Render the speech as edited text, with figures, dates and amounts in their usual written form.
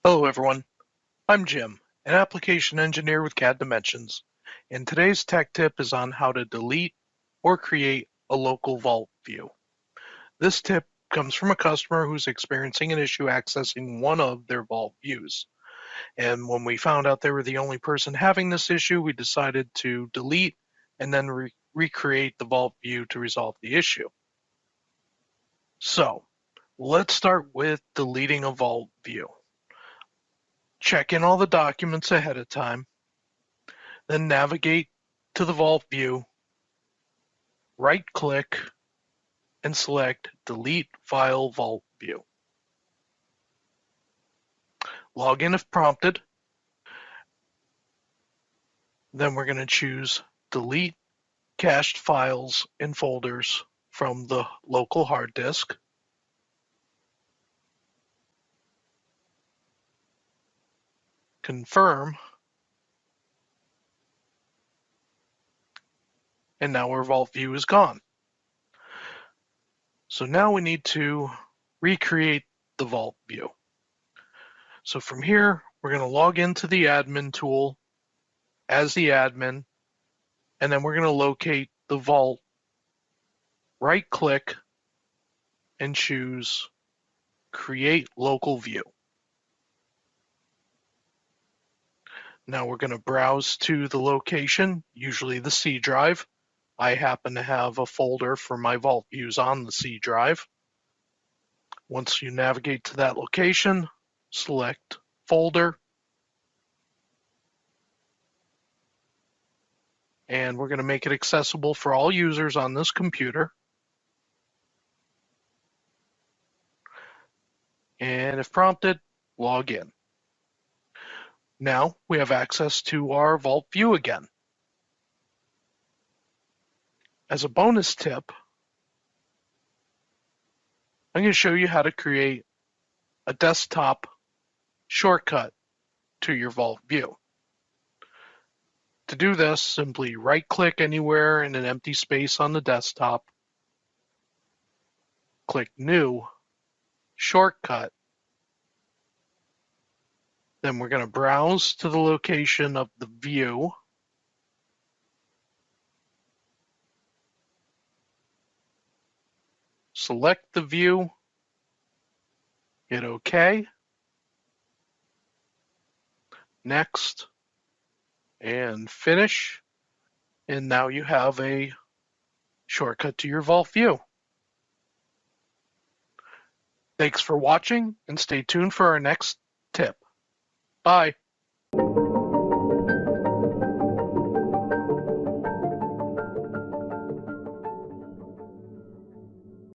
Hello everyone, I'm Jim, an application engineer with CAD Dimensions, and today's tech tip is on how to delete or create a local vault view. This tip comes from a customer who's experiencing an issue accessing one of their vault views. And when we found out they were the only person having this issue, we decided to delete and then recreate the vault view to resolve the issue. So let's start with deleting a vault view. Check in all the documents ahead of time, then navigate to the vault view, right-click, and select Delete File Vault View. Log in if prompted. Then we're going to choose Delete Cached Files and Folders from the local hard disk. Confirm. And now our vault view is gone. So now we need to recreate the vault view. So from here, we're going to log into the admin tool as the admin, and then we're going to locate the vault, right-click, and choose Create Local View. Now we're going to browse to the location, usually the C drive. I happen to have a folder for my vault views on the C drive. Once you navigate to that location, select Folder, and we're going to make it accessible for all users on this computer. And if prompted, log in. Now we have access to our vault view again. As a bonus tip, I'm going to show you how to create a desktop shortcut to your vault view. To do this, simply right-click anywhere in an empty space on the desktop, click New, Shortcut. Then we're going to browse to the location of the view. Select the view, hit OK, next, and finish. And now you have a shortcut to your vault view. Thanks for watching and stay tuned for our next tip. Bye.